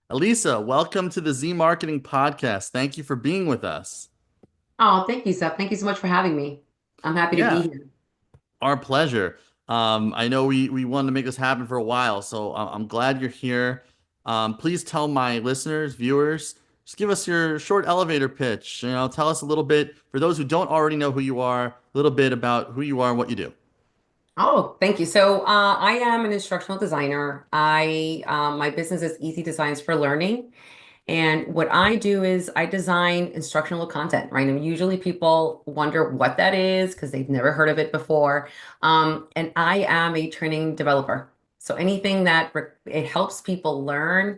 Elisa, welcome to the Z Marketing Podcast. Thank you for being with us. Oh, thank you, Seth. Thank you so much for having me. I'm happy to be Yeah, here. our pleasure. I know we wanted to make this happen for a while, so I'm glad you're here. Please tell my listeners, viewers, just give us your short elevator pitch. Tell us a little bit, for those who don't already know who you are, a little bit about who you are and what you do. Oh, thank you. I am an instructional designer. My business is Easy Designs for Learning. And what I do is I design instructional content, right? And usually people wonder what that is because they've never heard of it before. And I am a training developer. So anything it helps people learn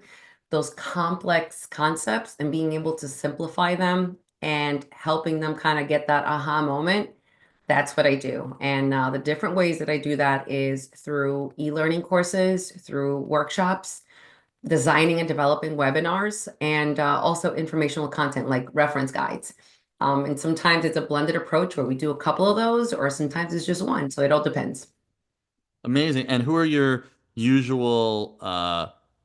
those complex concepts and being able to simplify them and helping them kind of get that aha moment. That's what I do. And the different ways that I do that is through e-learning courses, through workshops, designing and developing webinars, and also informational content like reference guides. And sometimes it's a blended approach where we do a couple of those, or sometimes it's just one. So it all depends. Amazing. And who are your usual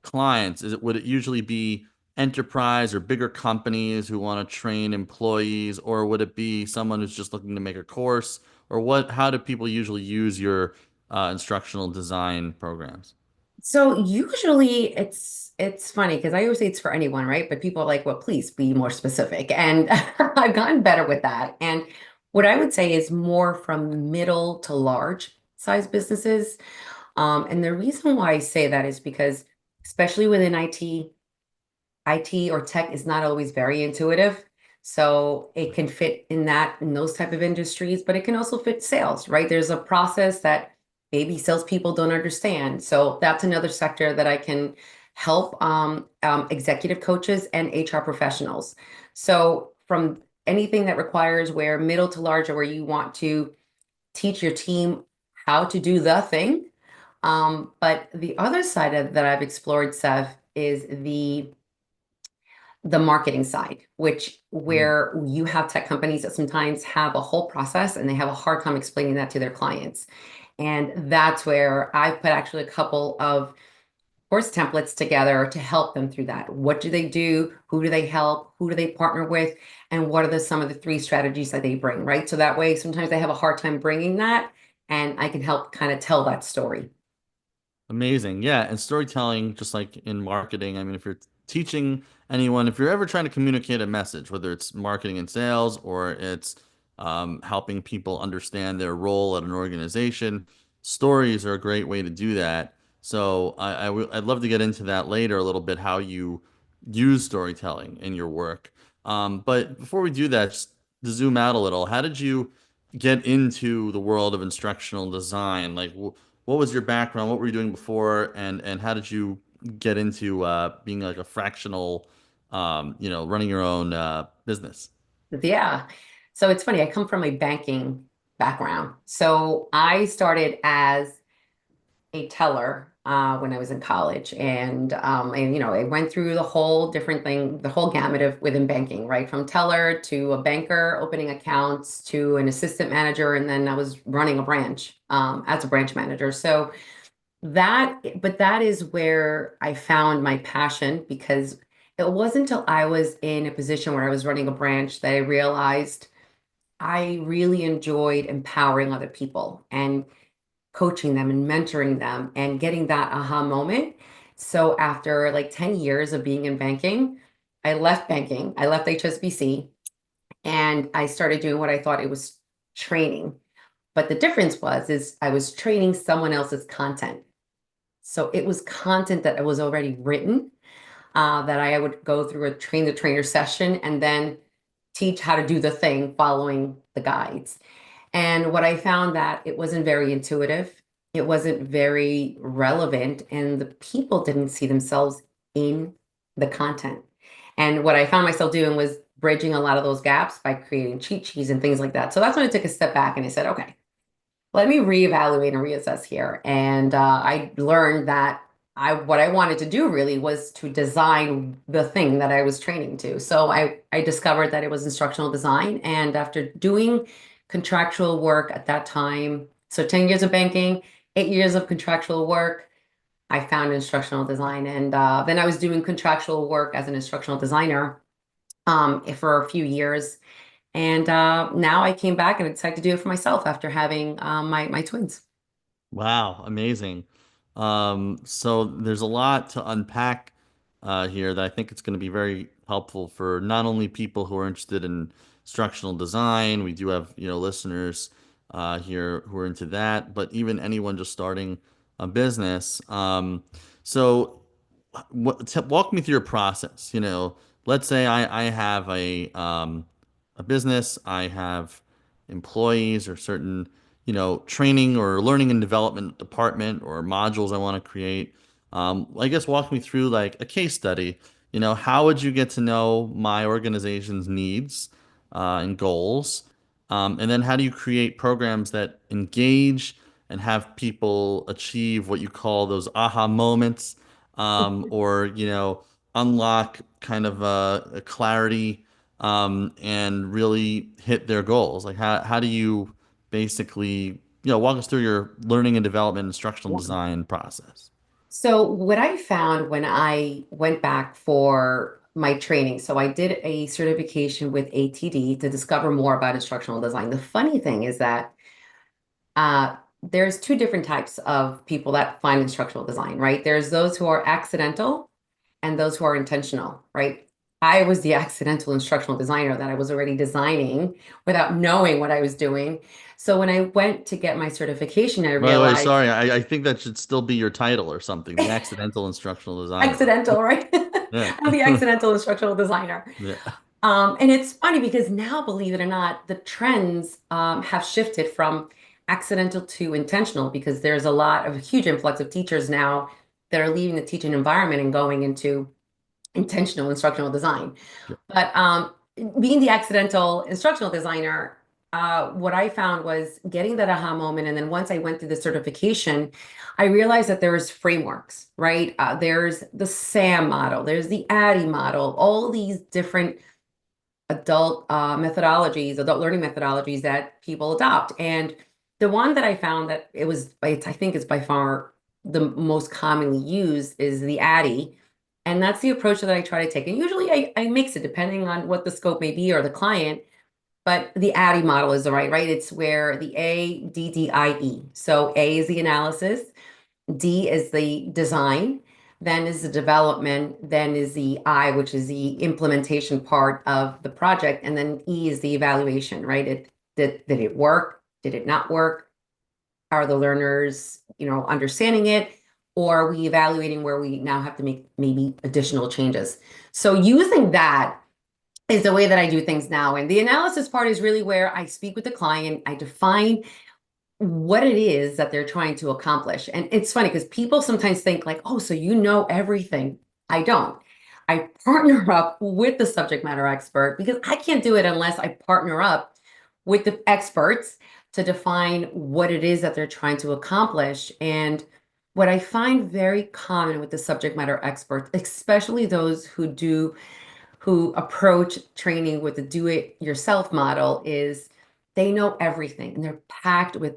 clients? Would it usually be enterprise or bigger companies who want to train employees, or would it be someone who's just looking to make a course? Or how do people usually use your instructional design programs? So usually it's funny because I always say it's for anyone, right? But people are like, well, please be more specific. And I've gotten better with that. And what I would say is more from middle to large size businesses. And the reason why I say that is because, especially within IT or tech is not always very intuitive. So it can fit in those type of industries, but it can also fit sales, right? There's a process that maybe salespeople don't understand. So that's another sector that I can help executive coaches and HR professionals. So from anything that requires where middle to large or where you want to teach your team how to do the thing. But the other side of that I've explored, Seth, is the marketing side, which Mm. where you have tech companies that sometimes have a whole process and they have a hard time explaining that to their clients. And that's where I put actually a couple of course templates together to help them through that. What do they do? Who do they help? Who do they partner with? And what are some of the three strategies that they bring, right? So that way, sometimes they have a hard time bringing that, and I can help kind of tell that story. Amazing. Yeah. And storytelling, just like in marketing, I mean, if you're teaching anyone, if you're ever trying to communicate a message, whether it's marketing and sales or it's helping people understand their role at an organization, stories are a great way to do that. So I'd love to get into that later a little bit, how you use storytelling in your work. But before we do that, just to zoom out a little, how did you get into the world of instructional design? Like, what was your background? What were you doing before? And how did you get into being like a fractional, running your own business? Yeah. So it's funny, I come from a banking background. So I started as a teller when I was in college, and I went through the whole different thing, the whole gamut of within banking, right? From teller to a banker, opening accounts to an assistant manager, and then I was running a branch as a branch manager. But that is where I found my passion because it wasn't until I was in a position where I was running a branch that I realized I really enjoyed empowering other people and coaching them and mentoring them and getting that aha moment. So after like 10 years of being in banking, I left banking. I left HSBC and I started doing what I thought it was training. But the difference is I was training someone else's content. So it was content that was already written that I would go through a train the trainer session and then teach how to do the thing following the guides. And what I found that it wasn't very intuitive, it wasn't very relevant, and the people didn't see themselves in the content. And what I found myself doing was bridging a lot of those gaps by creating cheat sheets and things like that. So that's when I took a step back and I said, okay, let me reevaluate and reassess here. And I learned that what I wanted to do really was to design the thing that I was training to. So I discovered that it was instructional design. And after doing contractual work at that time, so 10 years of banking, 8 years of contractual work, I found instructional design, and then I was doing contractual work as an instructional designer for a few years. And now I came back and I decided to do it for myself after having my twins. Wow, amazing. So there's a lot to unpack here that I think it's going to be very helpful for not only people who are interested in instructional design. We do have, listeners here who are into that, but even anyone just starting a business. So walk me through your process. Let's say I have a business, I have employees or certain, training or learning and development department or modules I want to create. I guess walk me through like a case study. How would you get to know my organization's needs and goals? And then how do you create programs that engage and have people achieve what you call those aha moments, or unlock kind of a clarity, and really hit their goals? Like how do you basically, walk us through your learning and development instructional design process? So what I found when I went back for my training, so I did a certification with ATD to discover more about instructional design. The funny thing is that there's two different types of people that find instructional design, right? There's those who are accidental and those who are intentional, right? I was the accidental instructional designer that I was already designing without knowing what I was doing. So when I went to get my certification, I By the way, realized sorry, I think that should still be your title or something, the accidental instructional designer. accidental, right? Yeah. I'm the accidental instructional designer. Yeah. And it's funny because now, believe it or not, the trends have shifted from accidental to intentional because there's a lot of a huge influx of teachers now that are leaving the teaching environment and going into intentional instructional design. But being the accidental instructional designer, what I found was getting that aha moment. And then once I went through the certification, I realized that there's frameworks, right? There's the SAM model, there's the ADDIE model, all these different adult learning methodologies that people adopt. And the one that I found that I think is by far the most commonly used is the ADDIE. And that's the approach that I try to take. And usually I mix it depending on what the scope may be or the client. But the ADDIE model is the right? It's where the ADDIE. So A is the analysis, D is the design, then is the development, then is the I, which is the implementation part of the project, and then E is the evaluation, right? Did it work? Did it not work? Are the learners, understanding it? Or are we evaluating where we now have to make maybe additional changes? So using that is the way that I do things now. And the analysis part is really where I speak with the client, I define what it is that they're trying to accomplish. And it's funny because people sometimes think like, oh, so you know everything. I don't. I partner up with the subject matter expert because I can't do it unless I partner up with the experts to define what it is that they're trying to accomplish. And what I find very common with the subject matter experts, especially those who approach training with the do it yourself model, is they know everything and they're packed with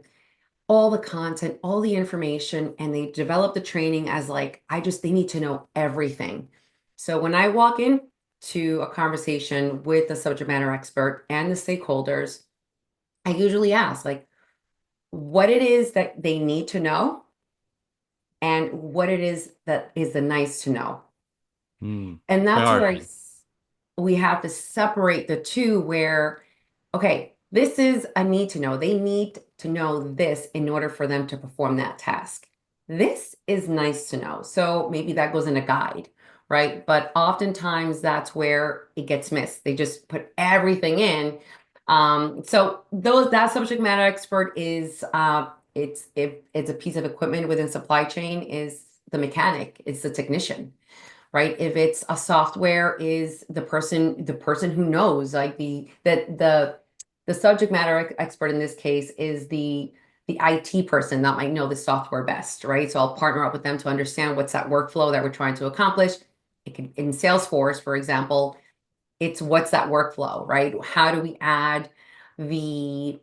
all the content, all the information, and they develop the training as like, they need to know everything. So when I walk in to a conversation with the subject matter expert and the stakeholders, I usually ask like what it is that they need to know and what it is that is the nice to know. Hmm. And that's where Priority. we have to separate the two where, okay, this is a need to know. They need to know this in order for them to perform that task. This is nice to know. So maybe that goes in a guide, right? But oftentimes that's where it gets missed. They just put everything in. So that subject matter expert is it's a piece of equipment within supply chain is the mechanic, it's the technician, right? If it's a software, is the person who knows, like the subject matter expert in this case is the IT person that might know the software best, right? So I'll partner up with them to understand what's that workflow that we're trying to accomplish. It could in Salesforce, for example, it's what's that workflow, right? How do we add the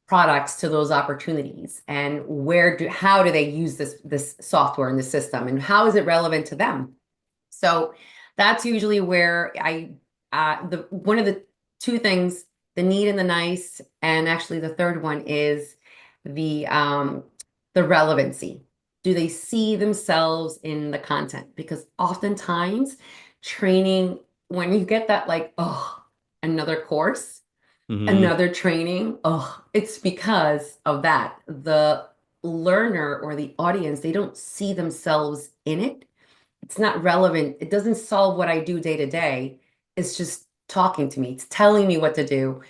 products to those opportunities, and how do they use this software in the system, and how is it relevant to them? So that's usually where the one of the two things, the need and the nice, and actually the third one is the relevancy. Do they see themselves in the content? Because oftentimes training, when you get that, like, oh, another course, Hmm. another training, oh, it's because of that. The learner or the audience, they don't see themselves in it. It's not relevant. It doesn't solve what I do day to day. It's just talking to me. It's telling me what to do,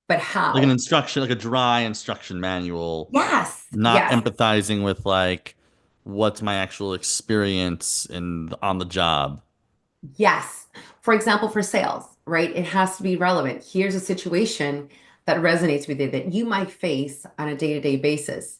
but Like an how? instruction, like a dry instruction manual, Yes, not yes, empathizing with like what's my actual experience in on the job. yes. For example, for sales, right? It has to be relevant. Here's a situation that resonates with you that you might face on a day-to-day basis.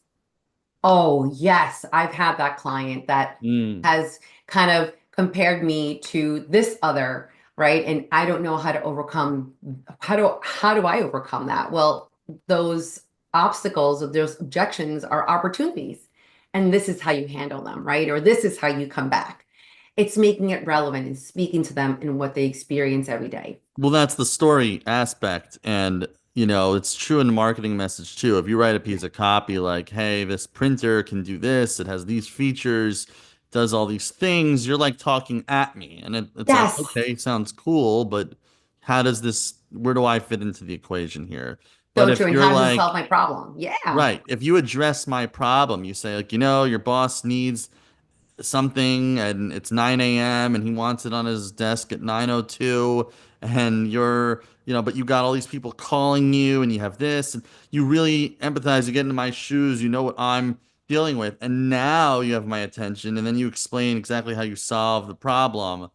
Oh, yes, I've had that client that Mm. has kind of compared me to this other, right? And I don't know how to overcome, how do I overcome that? Well, those obstacles or those objections are opportunities. And this is how you handle them, right? Or this is how you come back. It's making it relevant and speaking to them in what they experience every day. Well, that's the story aspect. And, it's true in the marketing message too. If you write a piece of copy like, hey, this printer can do this, it has these features, does all these things, you're like talking at me. And it's like, Yes, okay, sounds cool, but where do I fit into the equation here? But so if true. And you're how does this solve like, my problem? Yeah. right, if you address my problem, you say, like, your boss needs something and it's 9 a.m. and he wants it on his desk at 9:02 and but you got all these people calling you and you have this and you really empathize, you get into my shoes, you know what I'm dealing with, and now you have my attention and then you explain exactly how you solve the problem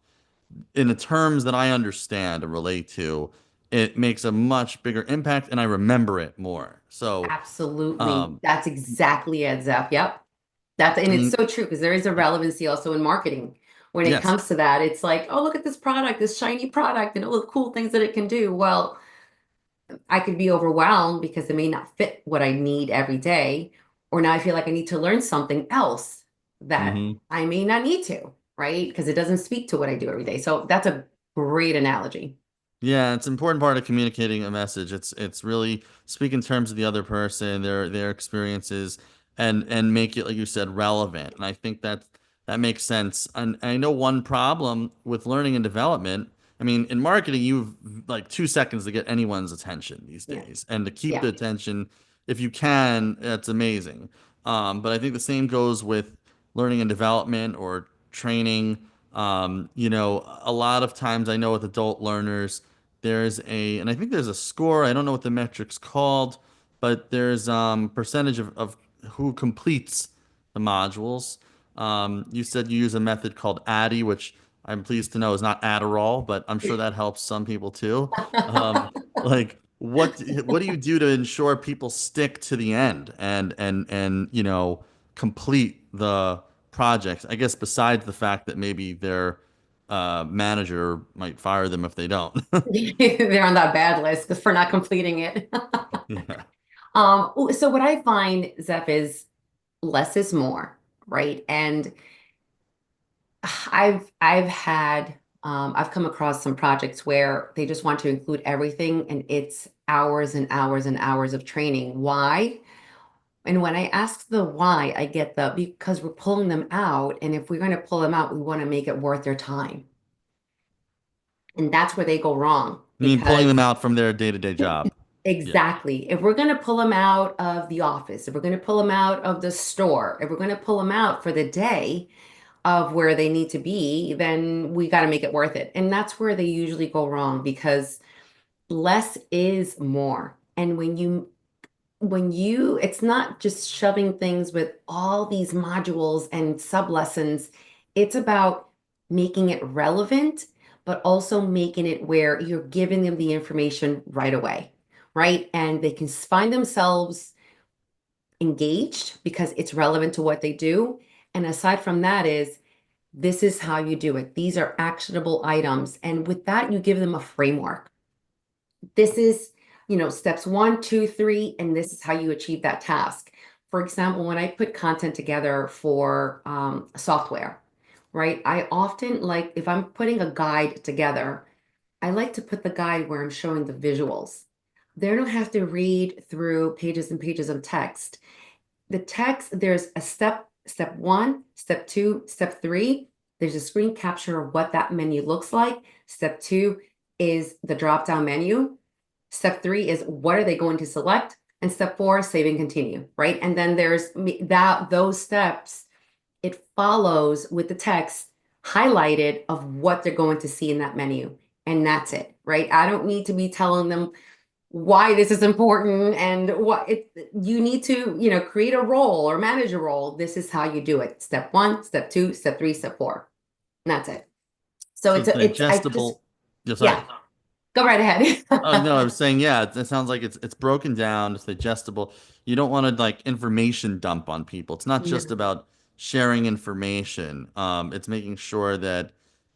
in the terms that I understand and relate to. It makes a much bigger impact and I remember it more. So, Absolutely. um, That's exactly it, Zeph. Yep. I And it's mean, so true because there is a relevancy also in marketing. When it yes. comes to that, it's like, oh, look at this product, this shiny product, and all the cool things that it can do. Well, I could be overwhelmed because it may not fit what I need every day. Or now I feel like I need to learn something else that Hmm. I may not need to, right? Because it doesn't speak to what I do every day. So that's a great analogy. Yeah, it's an important part of communicating a message. It's really speak in terms of the other person, their experiences, and make it, like you said, relevant. And I think that makes sense. And I know one problem with learning and development. I mean, in marketing, you've like 2 seconds to get anyone's attention these Yeah. days, and to keep the Yeah. attention, if you can, that's amazing. But I think the same goes with learning and development or training. A lot of times I know with adult learners and I think there's a score. I don't know what the metric's called, but there's percentage of who completes the modules. You said you use a method called ADDIE, which I'm pleased to know is not Adderall, but I'm sure that helps some people too. Like what do you do to ensure people stick to the end and complete the projects? I guess besides the fact that maybe their manager might fire them if they don't. They're on that bad list for not completing it. Yeah. So what I find, Zeph, is less is more, right? And I've come across some projects where they just want to include everything and it's hours and hours and hours of training. Why? And when I ask the why, I get the because we're pulling them out, and if we're going to pull them out, we want to make it worth their time. And that's where they go wrong I mean, pulling them because out from their day-to-day job. Yeah. exactly. If we're going to pull them out of the office, if we're going to pull them out of the store, if we're going to pull them out for the day of where they need to be, then we got to make it worth it. And that's where they usually go wrong because less is more. And it's not just shoving things with all these modules and sub lessons, it's about making it relevant, but also making it where you're giving them the information right away, right? And they can find themselves engaged because it's relevant to what they do. And aside from that is this is how you do it. These are actionable items. And with that, you give them a framework. This is steps one, two, three, and this is how you achieve that task. For example, when I put content together for software, right? I often like, if I'm putting a guide together, I like to put the guide where I'm showing the visuals. They don't have to read through pages and pages of text. The text, there's a step one, step two, step three. There's a screen capture of what that menu looks like. Step two is the drop down menu. Step three is what are they going to select? And step four, save and continue, right? And then there's those steps, it follows with the text highlighted of what they're going to see in that menu. And that's it, right? I don't need to be telling them why this is important and what it you need to, create a role or manage a role. This is how you do it. Step one, step two, step three, step four. And that's it. So So it's it's I just, digestible. Yeah, sorry. yeah, go right ahead. Oh no, I was saying, yeah, it sounds like it's broken down, it's digestible. You don't want to like information dump on people. It's not just No, about sharing information. It's making sure that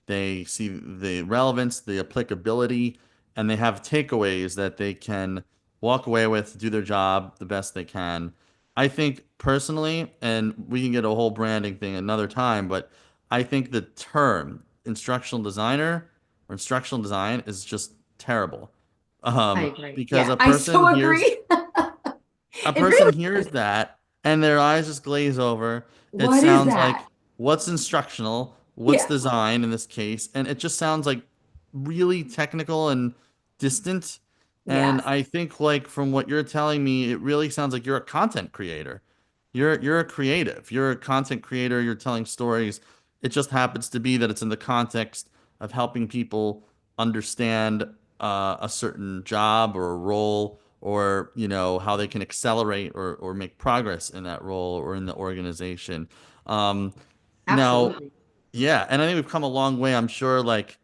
they see the relevance, the applicability, and they have takeaways that they can walk away with, do their job the best they can. I think personally, and we can get a whole branding thing another time, but I think the term instructional designer or instructional design is just terrible. I agree. Because Yeah, I so agree. a It person really hears is. that and their eyes just glaze over. It What is sounds like that? what's instructional, what's Yeah. design in this case, and it just sounds like really technical and distant. And Yes. I think like from what you're telling me, it really sounds like you're a content creator. You're a creative. You're a content creator. You're telling stories. It just happens to be that it's in the context of helping people understand a certain job or a role or how they can accelerate or make progress in that role or in the organization. Um, Now, Absolutely. yeah, and I think we've come a long way. I'm sure, like,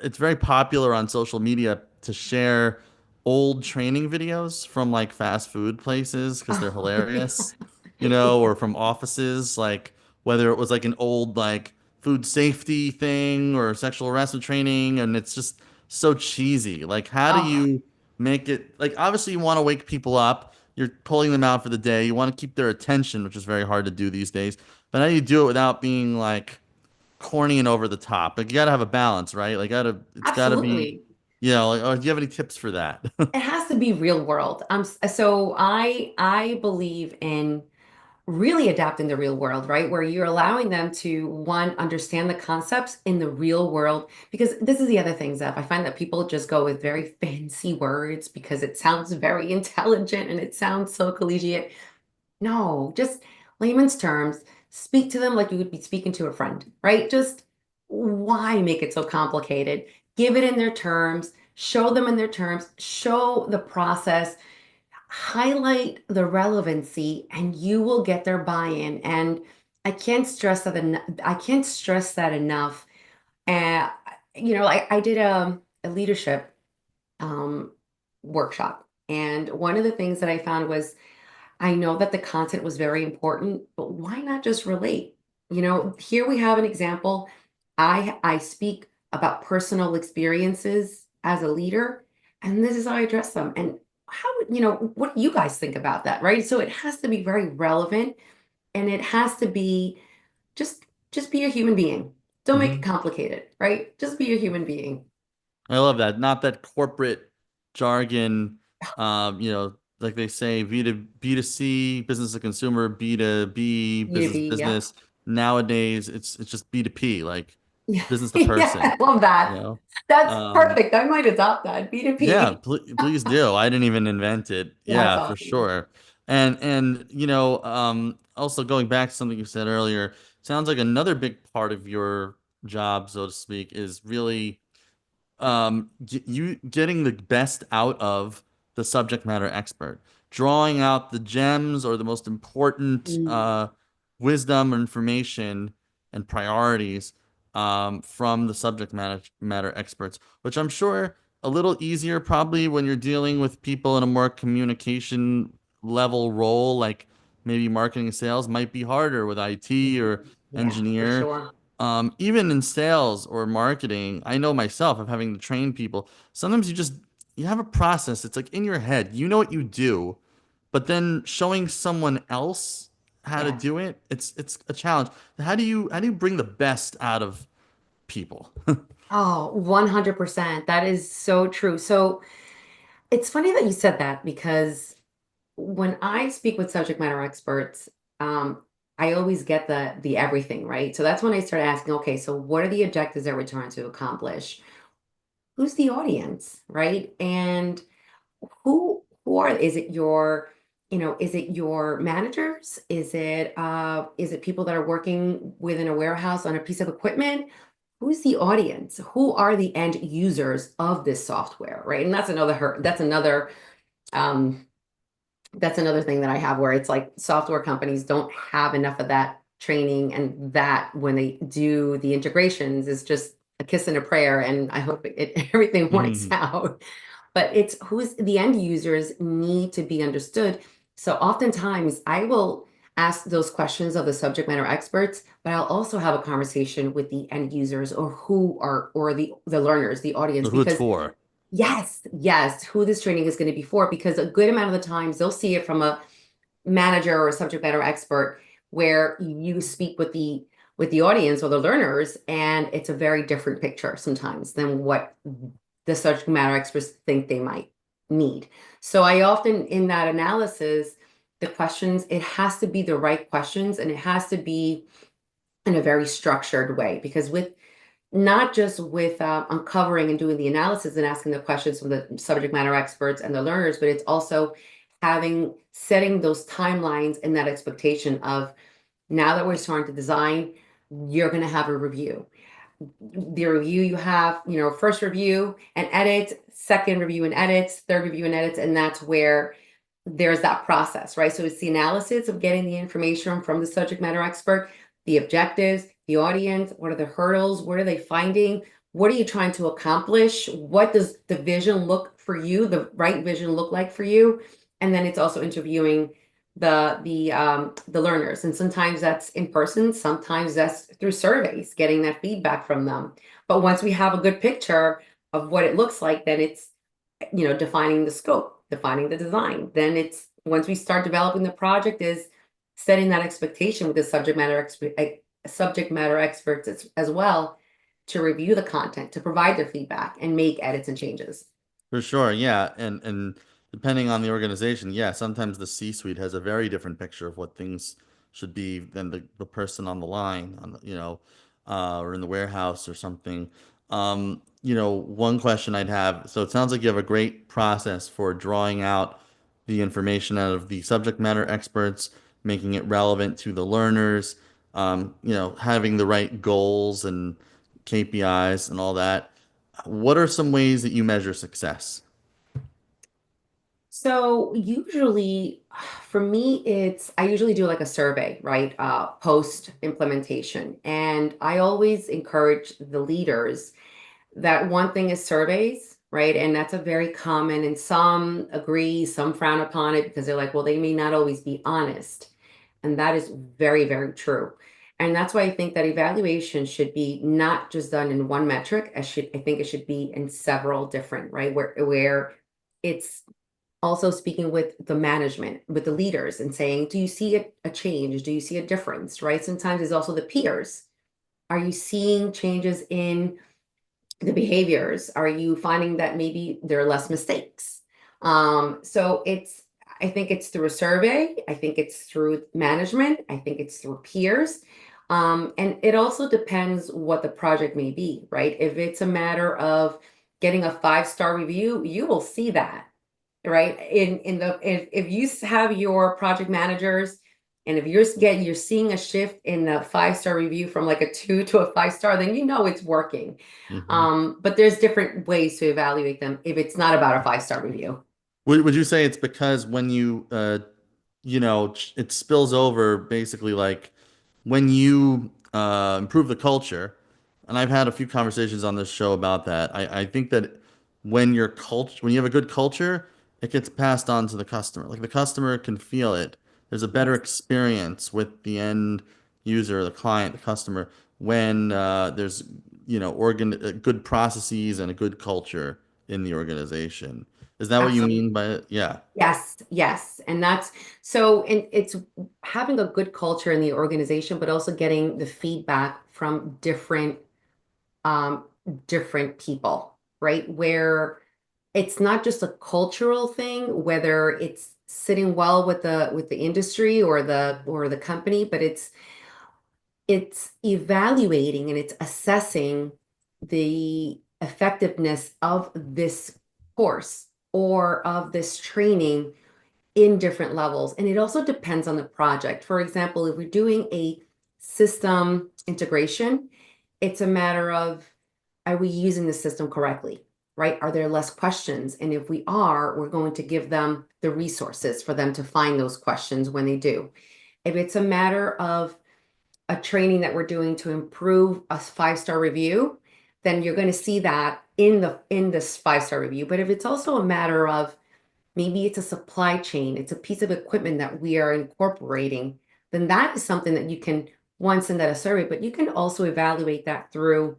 it's very popular on social media to share old training videos from like fast food places because they're Oh, yeah. hilarious, or Yeah. from offices, like whether it was like an old like food safety thing or sexual harassment training, and it's just so cheesy. Like, how do Oh, you make it like obviously you want to wake people up. You're pulling them out for the day. You want to keep their attention, which is very hard to do these days. But how do you do it without being like corny and over the top? Like you gotta have a balance, right? Like it's gotta be, absolutely. like, do you have any tips for that? It has to be real world. So I believe in really adapt in the real world, right? Where you're allowing them to, one, understand the concepts in the real world. Because this is the other thing, Zeph. I find that people just go with very fancy words because it sounds very intelligent and it sounds so collegiate. No, just layman's terms. Speak to them like you would be speaking to a friend, right? Just why make it so complicated? Give it in their terms, show them in their terms, show the process, highlight the relevancy, and you will get their buy-in. And I can't stress that enough. And I did a leadership um, workshop, and one of the things that I found was I know that the content was very important, but why not just relate? Here we have an example. I speak about personal experiences as a leader, and this is how I address them. And what do you guys think about that, right? So it has to be very relevant, and it has to be just just be a human being. Don't make it hmm complicated, right? Just be a human being. I love that. Not that corporate jargon, like they say B to C, business to consumer, B2B, B to business to B, yep. business. Nowadays, it's just B2P, like Yeah, business to yeah, person, I love you that. know? That's Um, perfect. I might adopt that. Yeah, B2P. please do. I didn't even invent it. That's Yeah, for awesome. sure. And also going back to something you said earlier, sounds like another big part of your job, so to speak, is really you getting the best out of the subject matter expert, drawing out the gems or the most important Mm, wisdom or information and priorities from the subject matter experts, which I'm sure a little easier probably when you're dealing with people in a more communication level role, like maybe marketing and sales might be harder with IT or yeah, for engineer. sure. Even in sales or marketing, I know myself of having to train people. Sometimes you just you have a process. It's like in your head. You know what you do, but then showing someone else how to Yeah. do it, it's a challenge. How do you bring the best out of people? Oh, 100%. That is so true. So it's funny that you said that because when I speak with subject matter experts, um, I always get the everything, right? So that's when I start asking, okay, so what are the objectives that we're trying to accomplish? Who's the audience, right? And who are is it your, is it your managers? Is it people that are working within a warehouse on a piece of equipment? Who's the audience? Who are the end users of this software, right? And um that's another thing that I have where it's like software companies don't have enough of that training, and that when they do the integrations is just a kiss and a prayer, and I hope everything works Mhm. out. But it's who's the end users need to be understood. So oftentimes I will ask those questions of the subject matter experts, but I'll also have a conversation with the end users or who are or the learners, the audience, So who it's because for? yes, yes, who this training is going to be for, because a good amount of the times they'll see it from a manager or a subject matter expert where you speak with the audience or the learners, and it's a very different picture sometimes than what the subject matter experts think they might need. So I often in that analysis, the questions, it has to be the right questions, and it has to be in a very structured way, because with not just with uncovering and doing the analysis and asking the questions from the subject matter experts and the learners, but it's also having setting those timelines and that expectation of now that we're starting to design, you're going to have a review. The review you have, first review and edit, second review and edits, third review and edits, and that's where there's that process, right? So it's the analysis of getting the information from the subject matter expert, the objectives, the audience, what are the hurdles, what are they finding, what are you trying to accomplish, what does the vision look for you, the right vision look like for you, and then it's also interviewing the learners, and sometimes that's in person, sometimes that's through surveys, getting that feedback from them. But once we have a good picture of what it looks like, then it's defining the scope, defining the design. Then it's once we start developing the project is setting that expectation with the subject matter experts as well to review the content, to provide their feedback and make edits and changes. For sure, yeah, and depending on the organization, yeah, sometimes the C-suite has a very different picture of what things should be than the person on the line, or in the warehouse or something. One question I'd have, so it sounds like you have a great process for drawing out the information out of the subject matter experts, making it relevant to the learners, having the right goals and KPIs and all that. What are some ways that you measure success? So usually for me, I usually do like a survey, right? Post implementation. And I always encourage the leaders that one thing is surveys, right? And that's a very common, and some agree, some frown upon it because they're like, well, they may not always be honest. And that is very, very true. And that's why I think that evaluation should be not just done in one metric. I think it should be in several different, right? Where it's also speaking with the management, with the leaders, and saying, do you see a change? Do you see a difference, right? Sometimes it's also the peers. Are you seeing changes in the behaviors? Are you finding that maybe there are less mistakes? So I think it's through a survey. I think it's through management. I think it's through peers. And it also depends what the project may be, right? If it's a matter of getting a 5-star review, you will see that, right? If you have your project managers, and if you're seeing a shift in the 5-star review from like a 2 to a 5-star, then you know it's working. Hmm. But there's different ways to evaluate them if it's not about a 5-star review. Would you say it's because when it spills over basically like when you improve the culture, and I've had a few conversations on this show about that. I think that when you have a good culture, it gets passed on to the customer. Like the customer can feel it. There's a better Yes. experience with the end user, the client, the customer, when there's good processes and a good culture in the organization. Is that what you Absolutely. mean by it? Yeah. Yes, yes. And that's so, and it's having a good culture in the organization, but also getting the feedback from um, different people, right? Where it's not just a cultural thing, whether it's sitting well with the industry or the company, but it's evaluating and it's assessing the effectiveness of this course or of this training in different levels. And it also depends on the project. For example, if we're doing a system integration, it's a matter of, are we using the system correctly? Right? Are there less questions? And if we are, we're going to give them the resources for them to find those questions when they do. If it's a matter of a training that we're doing to improve a five-star review, then you're going to see that in this five-star review. But if it's also a matter of maybe it's a supply chain, it's a piece of equipment that we are incorporating, then that is something that you can one send out a survey, but you can also evaluate that through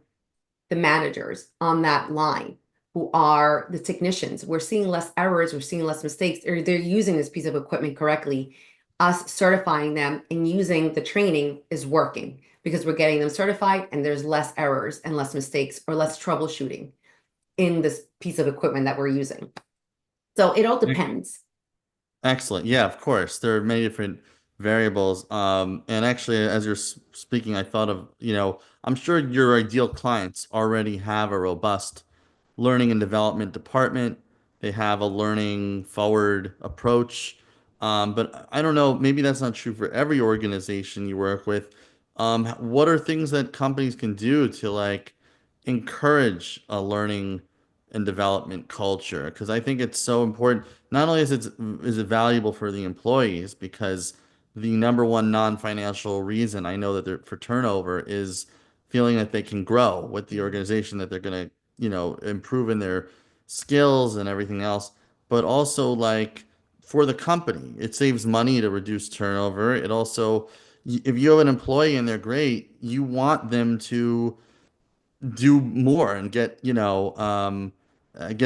the managers on that line who are the technicians. We're seeing less errors, we're seeing less mistakes, or they're using this piece of equipment correctly. Us certifying them and using the training is working because we're getting them certified and there's less errors and less mistakes or less troubleshooting in this piece of equipment that we're using. So it all depends. Excellent. Yeah, of course. There are many different variables. And actually, as you're speaking, I thought of, I'm sure your ideal clients already have a robust learning and development department. They have a learning forward approach. But I don't know, maybe that's not true for every organization you work with. What are things that companies can do to like encourage a learning and development culture? Because I think it's so important. Not only is it valuable for the employees, because the number one non-financial reason I know that for turnover is feeling that they can grow with the organization, that they're going to, improve in their skills and everything else, but also like for the company, it saves money to reduce turnover. It also, if you have an employee and they're great, you want them to do more and get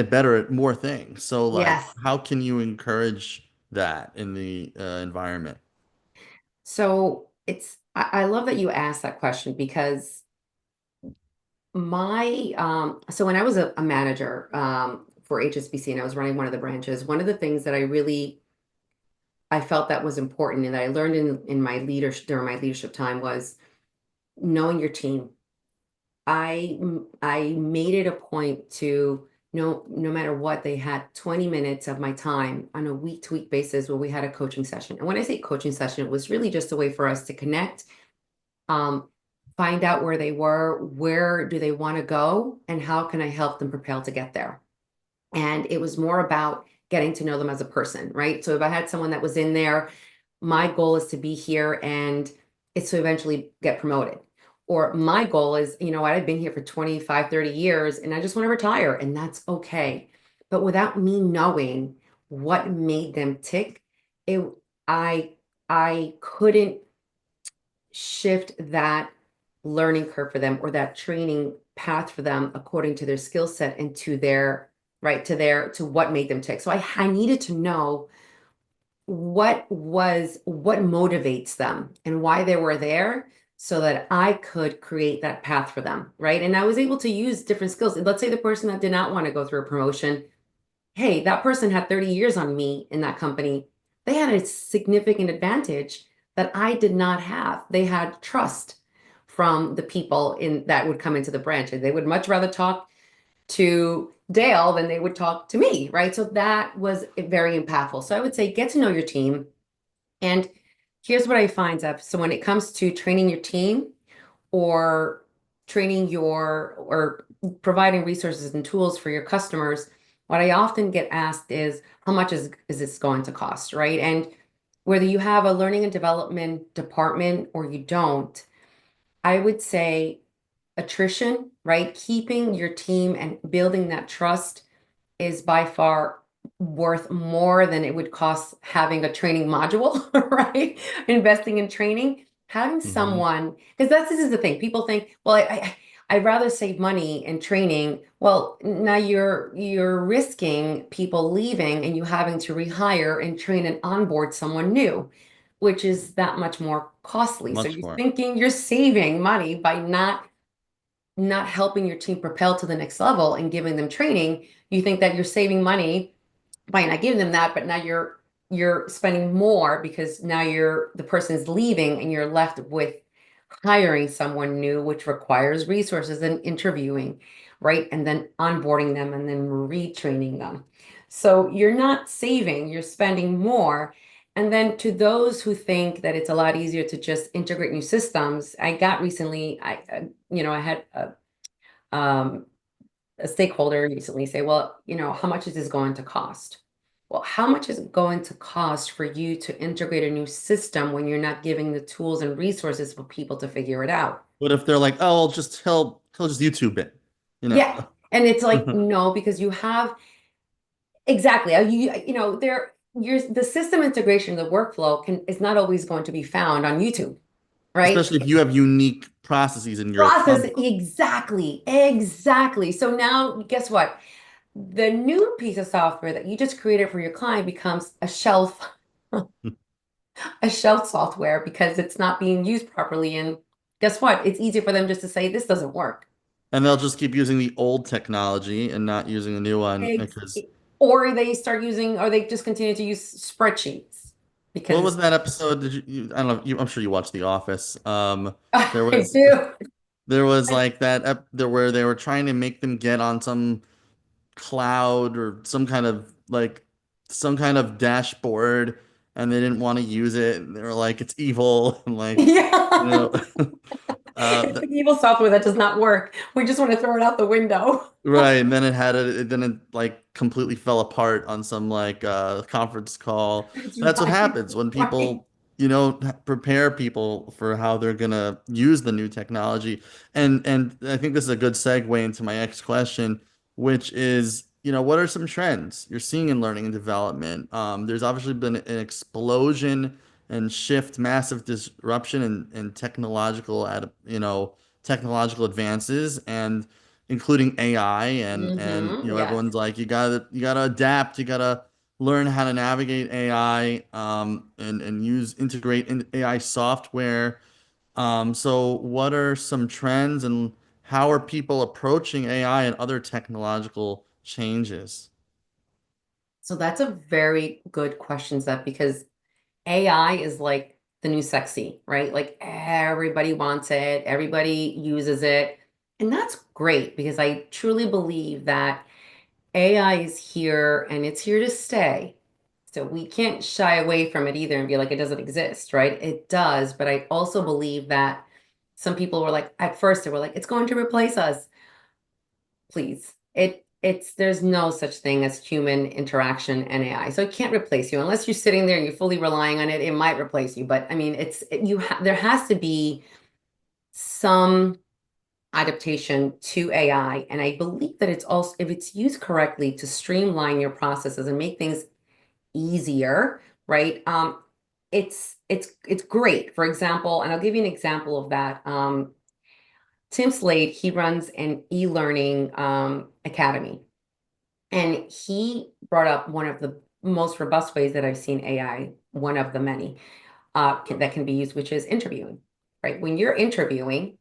better at more things. So like, Yes. how can you encourage that in the environment? So I love that you asked that question because so when I was a manager for HSBC and I was running one of the branches, one of the things that I felt that was important and that I learned in my leadership during my leadership time was knowing your team. I made it a point to no matter what, they had 20 minutes of my time on a week to week basis where we had a coaching session. And when I say coaching session, it was really just a way for us to connect, um, find out where they were, where do they want to go, and how can I help them propel to get there. And it was more about getting to know them as a person, right? So if I had someone that was in there, my goal is to be here and it's to eventually get promoted. Or my goal is, you know what, I've been here for 25, 30 years and I just want to retire, and that's okay. But without me knowing what made them tick, it I I couldn't shift that learning curve for them or that training path for them according to their skill set and to their right to what made them tick. So I needed to know what motivates them and why they were there so that I could create that path for them, right? And I was able to use different skills. Let's say the person that did not want to go through a promotion, hey, that person had 30 years on me in that company. They had a significant advantage that I did not have. They had trust from the people in that would come into the branch, and they would much rather talk to Dale than they would talk to me, right? So that was very impactful. So I would say get to know your team. And here's what I find, Zeph. So when it comes to training your team or or providing resources and tools for your customers, what I often get asked is how much is this going to cost, right? And whether you have a learning and development department or you don't, I would say attrition, right? Keeping your team and building that trust is by far worth more than it would cost having a training module, right? Investing in training, having Hmm. someone, because this is the thing. People think, well, I'd rather save money in training. Well, now you're risking people leaving and you having to rehire and train and onboard someone new, which is that much more costly. So Much you're more. thinking you're saving money by not helping your team propel to the next level and giving them training. You think that you're saving money by not giving them that, but now you're spending more because now the person is leaving and you're left with hiring someone new, which requires resources and interviewing, right? And then onboarding them and then retraining them. So you're not saving, you're spending more. And then to those who think that it's a lot easier to just integrate new systems, I got recently, I had a stakeholder recently say, well, how much is this going to cost? Well, how much is it going to cost for you to integrate a new system when you're not giving the tools and resources for people to figure it out? What if they're like, oh, he'll just YouTube it, you know? Yeah. And it's like, no, because you have exactly, the system integration, the workflow is not always going to be found on YouTube, right? Especially if you have unique processes in your Process company. exactly, exactly. So now guess what? The new piece of software that you just created for your client becomes a shelf software because it's not being used properly. And guess what? It's easier for them just to say this doesn't work. And they'll just keep using the old technology and not using the new one Ex- because or they just continue to use spreadsheets what was because that episode? I don't know, I'm sure you watched The Office. There I was do. there was like that ep there where they were trying to make them get on some cloud or some kind of dashboard and they didn't want to use it and they were like it's evil and like you Yeah. know It's an evil software that does not work. We just want to throw it out the window. right, and then it like completely fell apart on some like conference call. That's That's what right. happens when Right. people, prepare people for how they're gonna use the new technology. And I think this is a good segue into my next question, which is, what are some trends you're seeing in learning and development? There's obviously been an explosion and shift, massive disruption in technological advances and including AI and Yes. everyone's like you gotta adapt, you gotta learn how to navigate AI and integrate in AI software. So what are some trends and how are people approaching AI and other technological changes? So that's a very good question, Seth, because AI is like the new sexy, right? Like everybody wants it, everybody uses it. And that's great because I truly believe that AI is here and it's here to stay. So we can't shy away from it either and be like it doesn't exist, right? It does, but I also believe that some people were like, at first they were like, it's going to replace us. Please. There's no such thing as human interaction and AI. So it can't replace you unless you're sitting there and you're fully relying on it. It might replace you, but I mean, there has to be some adaptation to AI. And I believe that it's also, if it's used correctly to streamline your processes and make things easier, right? It's great. For example, and I'll give you an example of that. Tim Slade, he runs an e-learning academy, and he brought up one of the most robust ways that I've seen AI, one of the many that can be used, which is interviewing, right? When you're interviewing,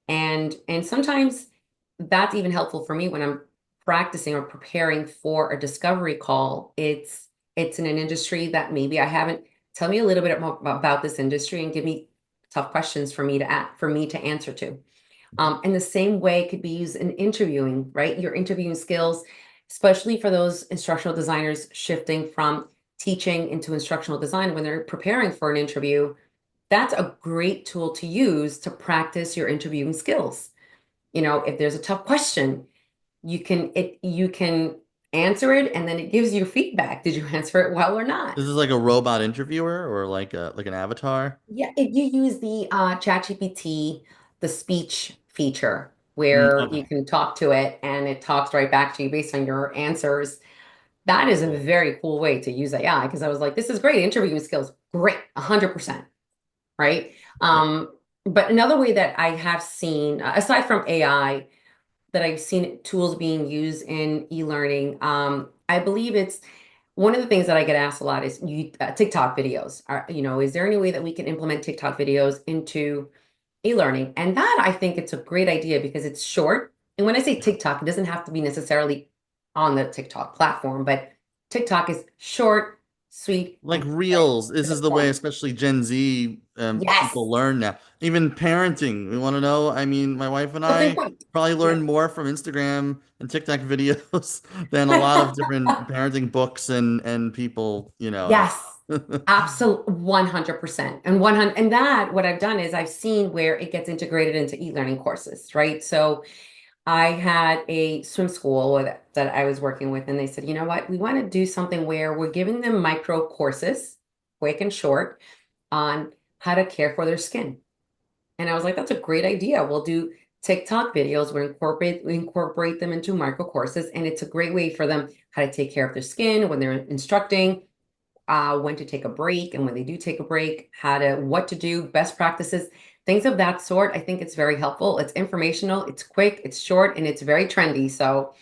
and sometimes that's even helpful for me when I'm practicing or preparing for a discovery call. It's in an industry that maybe I haven't. Tell me a little bit more about this industry and give me tough questions for me to answer to. And the same way could be used in interviewing, right? Your interviewing skills, especially for those instructional designers shifting from teaching into instructional design when they're preparing for an interview, that's a great tool to use to practice your interviewing skills. If there's a tough question, you can answer it and then it gives you feedback. Did you answer it well or not? This is like a robot interviewer or like an avatar? Yeah, if you use the ChatGPT, the speech feature, where you Okay, can talk to it and it talks right back to you based on your answers, that is a cool. very cool way to use AI because I was like, this is great. Interviewing skills, great, 100%, right? Yeah. Um, But another way that I have seen, aside from AI, that I've seen tools being used in e-learning, I believe it's one of the things that I get asked a lot is TikTok videos. Is there any way that we can implement TikTok videos into e-learning? And that I think it's a great idea because it's short. And when I say Yeah. TikTok, it doesn't have to be necessarily on the TikTok platform, but TikTok is short, sweet, Like and quick reels, to this the is the way, point. especially Gen Z Yes. people learn now. Even parenting, we want to know. I mean, my wife and The same I point. probably Yeah. learn more from Instagram and TikTok videos than a lot of different parenting books and people, out Yes, there. absolutely 100%. And 100 and that what I've done is I've seen where it gets integrated into e-learning courses, right? So I had a swim school that I was working with, and they said, you know what, we want to do something where we're giving them micro courses, quick and short, on how to care for their skin. And I was like, that's a great idea. We'll do TikTok videos, we incorporate them into micro courses, and it's a great way for them how to take care of their skin when they're instructing, when to take a break, and when they do take a break, what to do, best practices, things of that sort. I think it's very helpful. It's informational, it's quick, it's short, and it's very trendy. So,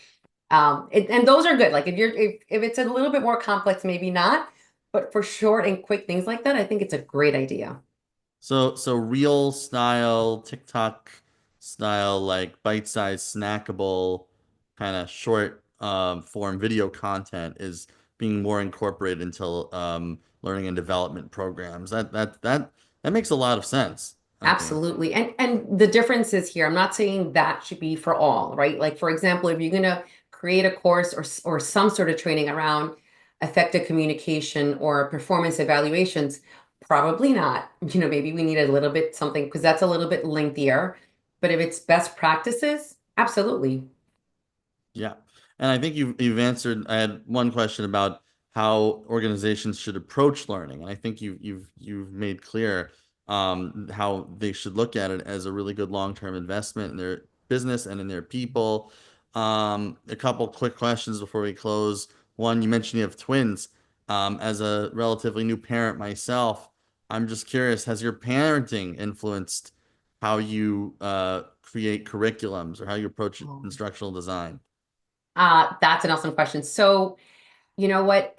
and those are good. Like if it's a little bit more complex, maybe not, but for short and quick things like that, I think it's a great idea. So real style, TikTok style, like bite-sized, snackable, kind of short form video content is being more incorporated into learning and development programs. That makes a lot of sense, I think. Absolutely. And the difference is here, I'm not saying that should be for all, right? Like for example, if you're going to create a course or some sort of training around effective communication or performance evaluations, probably not. Maybe we need a little bit something because that's a little bit lengthier. But if it's best practices, absolutely. Yeah. And I think you've answered. I had one question about how organizations should approach learning. And I think you've made clear how they should look at it as a really good long-term investment in their business and in their people. A couple quick questions before we close. One, you mentioned you have twins. As a relatively new parent myself, I'm just curious, has your parenting influenced how you create curriculums or how you approach instructional design? That's an awesome question. So, you know what?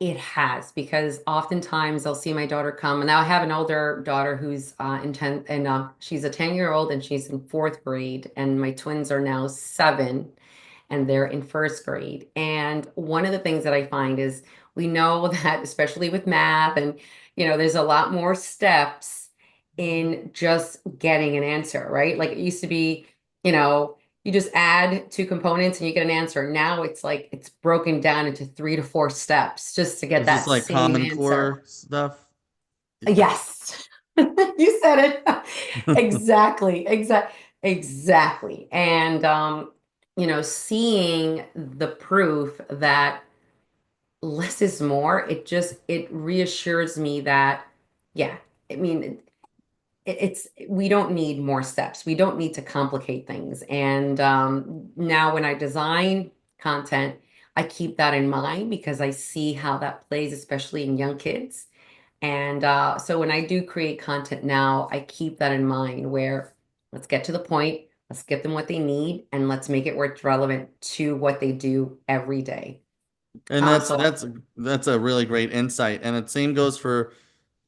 It has because oftentimes I'll see my daughter come, and now I have an older daughter who's in 10th, and she's a 10-year-old and she's in fourth grade, and my twins are now 7 and they're in first grade. And one of the things that I find is we know that, especially with math, and there's a lot more steps in just getting an answer, right? Like it used to be, you know, you just add two components and you get an answer. Now it's like it's broken down into 3 to 4 steps just to get Is this that like same Common answer. Core stuff? Yes. You said it. Exactly. Exactly. And seeing the proof that less is more, it reassures me that yeah, I mean it's we don't need more steps. We don't need to complicate things. And now when I design content, I keep that in mind because I see how that plays, especially in young kids. And so when I do create content now, I keep that in mind where let's get to the point, let's get them what they need, and let's make it where it's relevant to what they do every day. And that's So, that's that's a really great insight. And the same goes for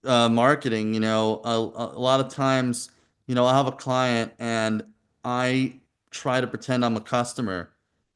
marketing. A lot of times, I'll have a client and I try to pretend I'm a customer.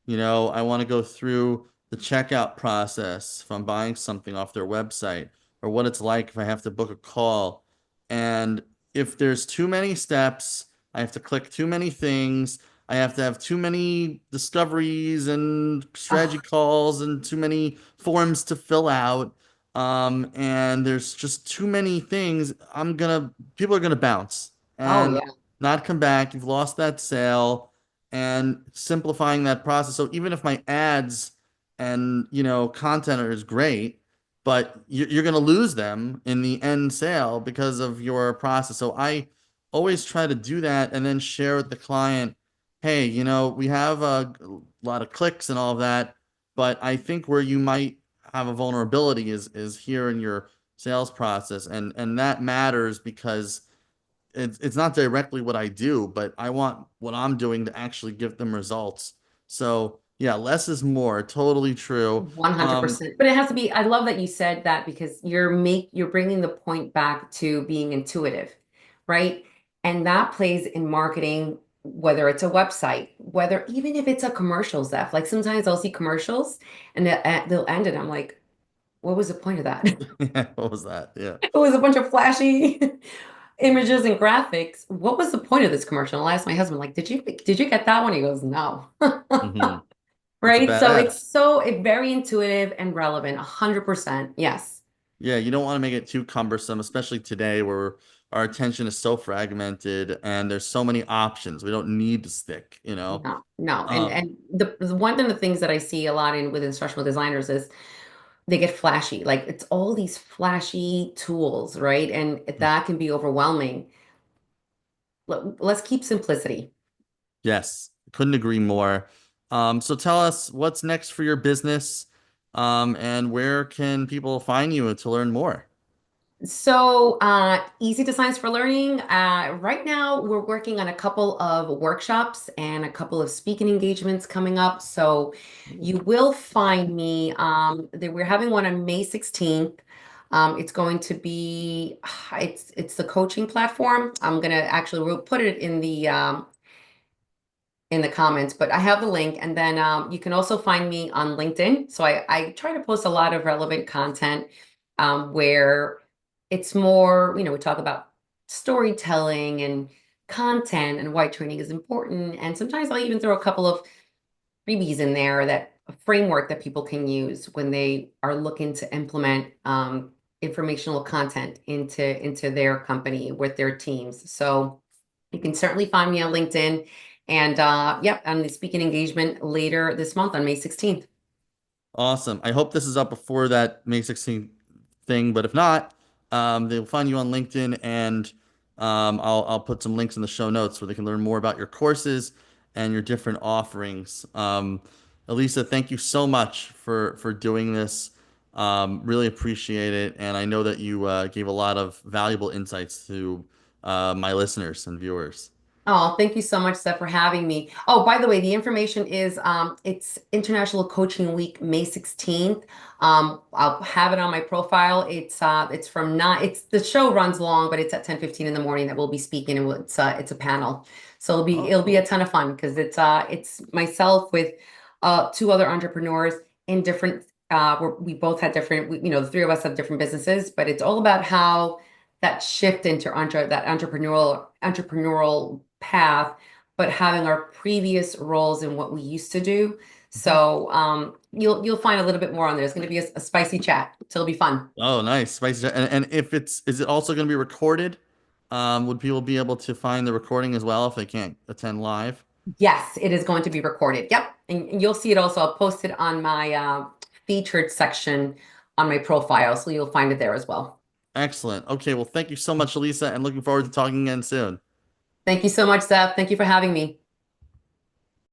I want to go through the checkout process if I'm buying something off their website or what it's like if I have to book a call. And if there's too many steps, I have to click too many things. I have to have too many discoveries and strategy oh, calls and too many forms to fill out. And there's just too many things. People are gonna bounce oh and yeah. not come back. You've lost that sale, and simplifying that process. So even if my ads and content is great, but you're gonna lose them in the end sale because of your process. So I always try to do that and then share with the client, hey, we have a lot of clicks and all of that, but I think where you might have a vulnerability is here in your sales process, and that matters because it's not directly what I do, but I want what I'm doing to actually give them results. So yeah, less is more. Totally true. 100%. But it has to be, I love that you said that because you're bringing the point back to being intuitive, right? And that plays in marketing, whether it's a website, whether even if it's a commercial, Zeph. Like sometimes I'll see commercials and they'll end it. I'm like, what was the point of that? Yeah, what was that? Yeah. It was a bunch of flashy images and graphics. What was the point of this commercial? And I asked my husband, like, did you get that one? He goes, no. Hmm. It's a Right? bad So ad. it's very intuitive and relevant. 100%. Yes. Yeah, you don't want to make it too cumbersome, especially today where our attention is so fragmented and there's so many options. We don't need to stick, you know. No, no. And Um, and the one of the things that I see a lot in with instructional designers is they get flashy. Like it's all these flashy tools, right? And that can be overwhelming. Let's keep simplicity. yes, couldn't agree more. So tell us what's next for your business, and where can people find you to learn more? So, easy designs for learning. Right now, we're working on a couple of workshops and a couple of speaking engagements coming up. So, you will find me. We're having one on May 16th. It's going to be it's the coaching platform. I'm gonna actually we'll put it in the comments, but I have the link. And then you can also find me on LinkedIn. So I try to post a lot of relevant content where it's more, we talk about storytelling and content and why training is important. And sometimes I'll even throw a couple of freebies in there that a framework that people can use when they are looking to implement informational content into their company with their teams. So you can certainly find me on LinkedIn. And yep, on the speaking engagement later this month on May 16th. Awesome. I hope this is up before that May 16th thing, but if not, they'll find you on LinkedIn and I'll put some links in the show notes where they can learn more about your courses and your different offerings. Elisa, thank you so much for doing this. Really appreciate it, and I know that you gave a lot of valuable insights to my listeners and viewers. Oh, thank you so much, Seth, for having me. Oh, by the way, the information is it's International Coaching Week, May 16th. I'll have it on my profile. It's from nine, it's the show runs long, but it's at 10:15 in the morning that we'll be speaking and it's a panel. So Oh, it'll be a cool. ton of fun because it's myself with two other entrepreneurs in different we both had different the three of us have different businesses, but it's all about how that shift into that entrepreneurial path, but having our previous roles in what we used to do. Mhm. So you'll find a little bit more on there. It's going to be a spicy chat, so it'll be fun. Oh, nice. Spicy. And if is it also going to be recorded? Would people be able to find the recording as well if they can't attend live? Yes, it is going to be recorded. Yep, and you'll see it also. I'll post it on my featured section on my profile, so you'll find it there as well. Excellent. Okay, well, thank you so much, Elisa, and looking forward to talking again soon. Thank you so much, Seth. Thank you for having me.